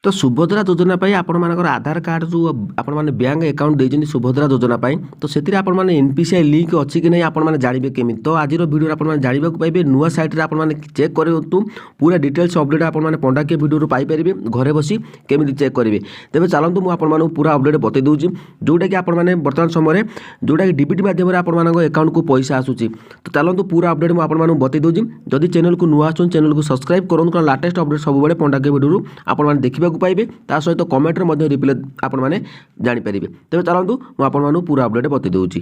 तो सुभद्रा योजना पाई आपण मानकर आधार कार्ड जो आपण माने बैंक अकाउंट देजनी सुभद्रा योजना पाई तो सेतिर आपण माने एनपीसीआई लिंक अछि कि नै आपण माने जानिबे केमिति। तो आज वीडियो आपण माने जानिबा को पाइबे नुवा साइट रे आपण माने चेक करंतु पूरा डिटेल्स अपडेट आपण माने पंडा के वीडियो रो पाई परिबे घरे बसी केमिति चेक करिवे। तेबे चलंतु मु आपण माने पूरा अपडेट बतै दउची जोटा कि आपण माने वर्तमान समय रे जोटा कि डीबीटी माध्यम रे आपण माने अकाउंट को पैसा आसुची। तो चलंतु पूरा अपडेट मु आपण माने बतै दउची। जदि चैनल को नुवा आछन चैनल को सब्सक्राइब करन कारण लेटेस्ट अपडेट सब बेले पंडा के वीडियो रो आपण माने देखिबा को पाइबे ता सहित कमेंट रे मध्ये रिप्लाई आपण माने जानि परिबे। तबे चलंतु मु आपण मानु पूरा अपडेट बतै दउची।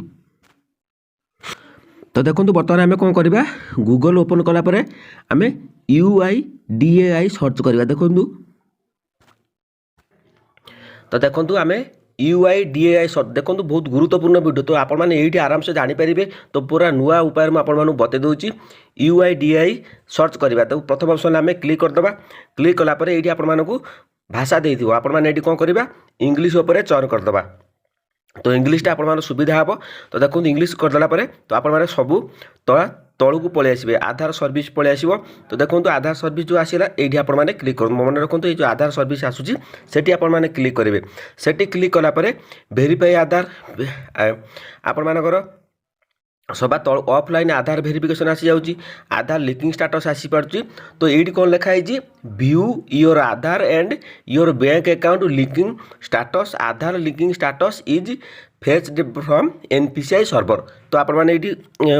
तो देखंतु बर्तमान आमे कोन करबा गूगल ओपन कला परे आमे UIDAI सर्च करबा। देखंतु तो देखंतु आमे UIDAI सर्च देखंतु बहुत गुरुत्वपूर्ण वीडियो। तो आपण माने एठी आराम से जानि परिबे। तो पूरा नुवा उपाय में आपण मानु बतै दउची। UIDAI सर्च करबा तो प्रथम ऑप्शन आमे क्लिक कर दबा। क्लिक कला परे एठी आपण मानकु भाषा देइथिबो आपण माने एठी कोन करबा इंग्लिश ऊपर चयन कर दबा। तो इंग्लिश टा आपण माने सुविधा हबो। तो देखो इंग्लिश कर दला परे तो आपण माने सबु तळु को पळे आसीबे आधार सर्विस पळे आसीबो। तो देखो आधार सर्विस जो आसीला एठी आपण माने क्लिक कर मन रखंतु ए जो आधार सर्विस आसुची सेठी आपण माने क्लिक करिवे। सेठी क्लिक कला परे वेरीफाई आधार आपण मानकर सभा तल ऑफलाइन आधार वेरिफिकेशन आसी जाउची आधार लिंकिंग स्टेटस आसी पारची। तो एडी कोन लिखा है जी view your Aadhaar and your bank account linking status Aadhaar linking status is fetched from NPCI server. तो आपण माने एडी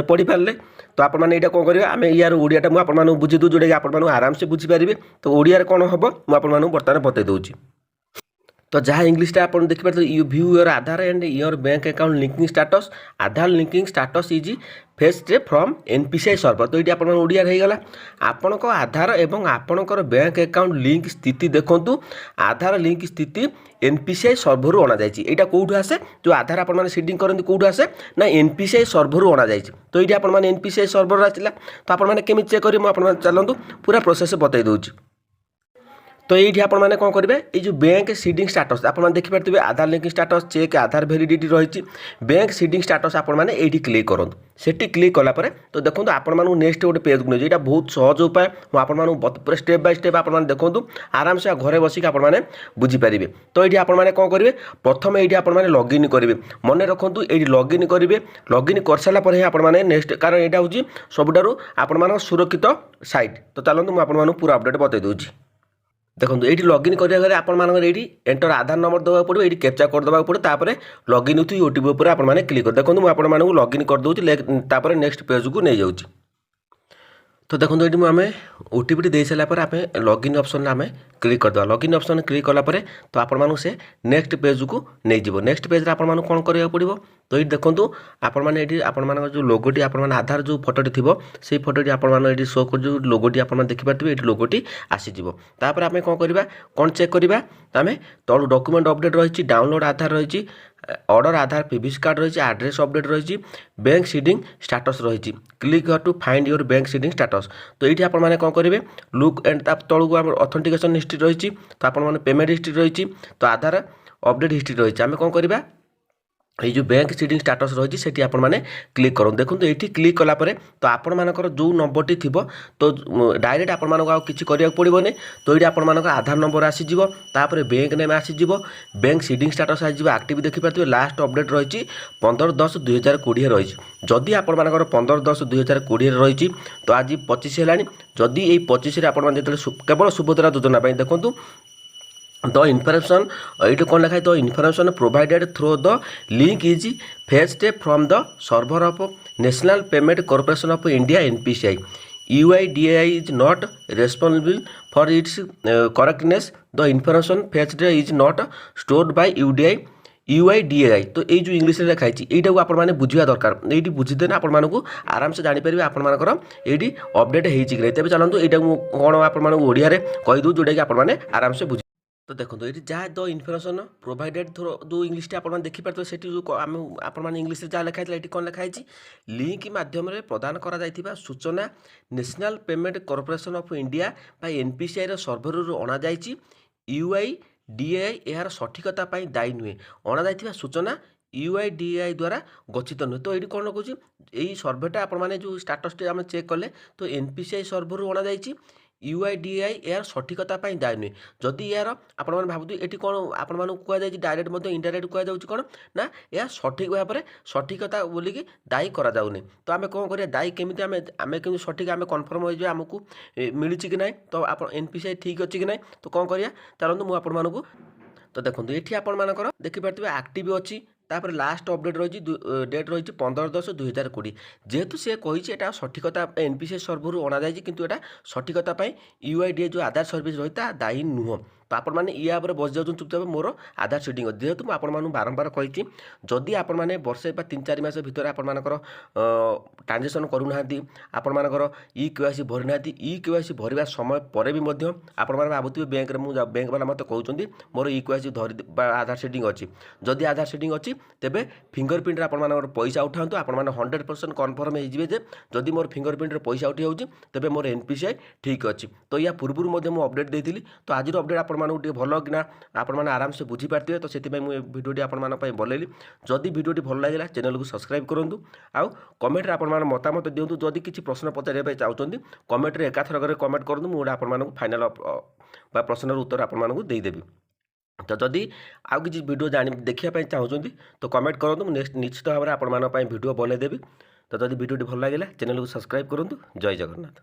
पढि पारले। तो आपण माने एटा कोन करिवे आमे यार ओडियाटा मु आपण मानु बुझि दउ जोडे आपण मानु आराम से बुझि पारिबे। तो ओडिया रे कोन हबो मु आपण मानु बर्तमान बतै दउची। तो जहाँ इंग्लिश आप देखिए you view your Aadhaar and your bank account linking status Aadhaar linking status is fetched from NPCI server. तो ये आप ओडिया होगा आपण आधार एवं आपणकर बैंक अकाउंट लिंक स्थिति देखूँ आधार लिंक स्थिति एनपीसीआई सर्वर अणा जाइए कौटू आसे जो आधार आप सीडिंग करते कौटू आसे ना एनपीसीआई सर्वर अणा जाइए। तो ये आप एनपीसीआई सर्वर आसला तो आपने केमी चेक करेंगे मुझे चलतु पूरा प्रोसेस बतई दूँ। तो ये आपण मैंने कौन करेंगे ये जो बैंक सीडिंग स्टेटस आप देखिए आधार लिंकिंग स्टेटस चेक आधार वैलिडिटी रही बैंक सीडिंग स्टेटस आप ये क्लिक करूँ सेठी क्लिक कलापर। तो देखो आपण मानू नेक्स्ट गोटे पेज को नहीं यहाँ बहुत सहज उपाय मुझे पूरा स्टेप बाय स्टेप आप देखो आराम से घरे बसिक आपने बुझीपारे। तो ये आपण मैंने कौन करेंगे प्रथम ये आप लॉगिन करेंगे मन रखु ये लॉगिन करेंगे लॉगिन कर सारापर आपने नेक्स्ट कारण यहाँ हूँ सबुठार आपण सुरक्षित साइट। तो चलते मुझे पूरा अपडेट बतई दूँ। देखो ये लॉगिन करेंगे आपर ये एंटर आधार नंबर देवाक पड़ो ये कैप्चा कोड देवाक पड़ो तापर लॉगिन विथ ओटीपी उपर आपने क्लिक कर देखो मुझे लॉगिन कर दूसरी नेक्स्ट पेज को नहीं जाऊँगी। तो देखो ये आम ओटीपी दे सारापर आप लॉगिन ऑप्शन आम क्लिक करदे लॉगिन ऑप्शन क्लिक कलापर तो आपण से नेक्स्ट पेज को नहीं जीव नेक्स्ट पेज आप कौन करा पड़ो। तो ये देखो आपण जो लोगोटी आप आधार जो फोटोटी थी से फोटोटी आप शो कर जो लोगोटी आप देखिपारे ये लोगोटी आसीज। तापर आम कौन करवा कौन चेक करवा आम तलू डॉक्यूमेंट अपडेट रही डाउनलोड आधार रही ऑर्डर आधार पीवीसी कार्ड रही एड्रेस अपडेट रही बैंक सीडिंग स्टेटस रही click to find your bank seeding status. तो ये आप कौन करेंगे लुक एंड तलू ऑथेंटिकेशन हिस्ट्री रही तो आप पेमेंट हिस्ट्री रही तो आधार अपडेट हिस्ट्री रही आम कौन करवा ये जो बैंक सीडिंग स्टेटस रही है आप क्लिक करूँ। देखो ये क्लिक कलापर तो आपण मानकर जो नंबरटी थी तो डायरेक्ट आपण किसी करा पड़ोनी। तो ये आपण आधार नंबर आसीज तापर बैंक नेम आसीज बैंक सीडिंग स्टेटस आसीज एक्टिव देखिपारे लास्ट अपडेट रही 15/10/2020 रही जदि आपण 15/10/2020 रही तो आज 25 है जदि ये 25 केवल सुभद्रा योजना देखूँ द इनफॉरमेशन ये कौन लिखा है the information provided through the link is fetched from the server of national payment corporation of India NPCI UIDAI is not responsible for its correctness the information fetched is not stored bye UIDAI। तो ये जो English में लिखाई यहीटा आपने बुझा दरकार ये बुझीदे आपको आराम से जानीपर आपर ये अपडेट हो तेज चलते यहाँ कौन आपड़िया कहीदू जोटा कि आपने आराम से बुझ। तो देखो ये जहाँ द इनफॉरमेशन प्रोवाइडेड थ्रू जो इंग्लिश आप देखिपारे से आम इंग्लिश जहाँ लिखाई ये कौन लिखाई लिंक मध्यम प्रदान करा सूचना national payment corporation of India by NPCI server अणा UIDAI यार सठिकता दायी नुहे अणा सूचना UIDAI द्वारा गच्छित नुहे। तो ये कौन कहूँ यही सर्वेटा आपने जो स्टेटस आम चेक कले तो एनपीसीआई सर्वर अणा UIDAI ଏହାର ସଠିକତା ପାଇଁ ଦାୟୀ ନୁହେଁ। ଯଦି ଏହାର ଆପଣମାନେ ଭାବୁଥିବେ ଏଠି କ'ଣ ଆପଣମାନଙ୍କୁ କୁହାଯାଇଛି ଡାଇରେକ୍ଟ ମଧ୍ୟ ଇନଡାଇରେକ୍ଟ କୁହାଯାଉଛି କ'ଣ ନା ଏହା ସଠିକ ଭାବରେ ସଠିକତା ବୋଲିକି ଦାୟୀ କରାଯାଉନି। ତ ଆମେ କ'ଣ କରିବା ଦାୟୀ କେମିତି ଆମେ କେମିତି ସଠିକ ଆମେ କନଫର୍ମ ହୋଇଯିବା ଆମକୁ ମିଳିଛି କି ନାହିଁ ତ ଆପଣ NPCI ଠିକ୍ ଅଛି କି ନାହିଁ ତ କ'ଣ କରିବା ଚାଲନ୍ତୁ ମୁଁ ଆପଣମାନଙ୍କୁ ତ ଦେଖନ୍ତୁ ଏଠି ଆପଣମାନଙ୍କର ଦେଖିପାରୁଥିବେ ଆକ୍ଟିଭ୍ ଅଛି ତାପରେ ଲାଷ୍ଟ ଅପଡେଟ୍ ରହିଛି ଡେଟ୍ ରହିଛି 15/10/2020 ଯେହେତୁ ସେ କହିଛି ଏଟା ସଠିକତା NPCI ସର୍ଭରରୁ ଅଣାଯାଇଛି କିନ୍ତୁ ଏଟା ସଠିକତା ପାଇଁ UIDAI ଯେଉଁ ଆଧାର ସର୍ଭିସ୍ ରହିଛି ତା ଦାୟୀ ନୁହଁ। ତ ଆପଣମାନେ ୟା ଉପରେ ବସିଯାଉଛନ୍ତି ଚୁପଚାପ ମୋର ଆଧାର ସିଡ଼ିଂ ଅଛି ଯେହେତୁ ମୁଁ ଆପଣମାନଙ୍କୁ ବାରମ୍ବାର କହିଛି ଯଦି ଆପଣମାନେ ବର୍ଷେ ବା 3-4 ମାସ ଭିତରେ ଆପଣମାନଙ୍କର ଟ୍ରାଞ୍ଜାକ୍ସନ୍ କରୁନାହାନ୍ତି ଆପଣମାନଙ୍କର EKYC ଭରିନାହାନ୍ତି EKYC ଭରିବା ସମୟ ପରେ ବି ମଧ୍ୟ ଆପଣମାନେ ଭାବୁଥିବେ ବ୍ୟାଙ୍କରେ ମୁଁ ବ୍ୟାଙ୍କ ବାଲା ମୋତେ କହୁଛନ୍ତି ମୋର EKYC ଧରି ବା ଆଧାର ସିଡ଼ିଂ ଅଛି ଯଦି ଆଧାର ସିଡ଼ିଂ ଅଛି ତେବେ ଫିଙ୍ଗରପ୍ରିଣ୍ଟରେ ଆପଣମାନଙ୍କର ପଇସା ଉଠାନ୍ତୁ ଆପଣମାନେ 100% କନଫର୍ମ ହେଇଯିବେ ଯେ ଯଦି ମୋର ଫିଙ୍ଗରପ୍ରିଣ୍ଟରେ ପଇସା ଉଠି ହେଉଛି ତେବେ ମୋର NPCI ଠିକ୍ ଅଛି। ତ ୟା ପୂର୍ବରୁ ମଧ୍ୟ ମୁଁ ଅପଡେଟ୍ ଦେଇଥିଲି ତ ଆଜିର ଅପଡେଟ୍ ଆପଣମାନଙ୍କୁ ଟିକେ ଭଲ କିନା ଆପଣମାନେ ଆରାମସେ ବୁଝିପାରିଥିବେ ତ ସେଥିପାଇଁ ମୁଁ ଏ ଭିଡ଼ିଓଟି ଆପଣମାନଙ୍କ ପାଇଁ ବନେଇଲି। ଯଦି ଭିଡ଼ିଓଟି ଭଲ ଲାଗିଲା ଚ୍ୟାନେଲକୁ ସବସ୍କ୍ରାଇବ୍ କରନ୍ତୁ ଆଉ କମେଣ୍ଟରେ ଆପଣମାନେ ମତାମତ ଦିଅନ୍ତୁ ଯଦି କିଛି ପ୍ରଶ୍ନ ପଚାରିବା ପାଇଁ ଚାହୁଁଛନ୍ତି କମେଣ୍ଟରେ ଏକାଥରକରେ କମେଣ୍ଟ କରନ୍ତୁ ମୁଁ ଗୋଟେ ଆପଣମାନଙ୍କୁ ଫାଇନାଲ୍ ବା ପ୍ରଶ୍ନର ଉତ୍ତର ଆପଣମାନଙ୍କୁ ଦେଇଦେବି। ତ ଯଦି ଆଉ କିଛି ଭିଡ଼ିଓ ଦେଖିବା ପାଇଁ ଚାହୁଁଛନ୍ତି ତ କମେଣ୍ଟ କରନ୍ତୁ ମୁଁ ନିଶ୍ଚିତ ଭାବରେ ଆପଣମାନଙ୍କ ପାଇଁ ଭିଡ଼ିଓ ବନେଇଦେବି। ତ ଯଦି ଭିଡ଼ିଓଟି ଭଲ ଲାଗିଲା ଚ୍ୟାନେଲକୁ ସବସ୍କ୍ରାଇବ୍ କରନ୍ତୁ। ଜୟ ଜଗନ୍ନାଥ।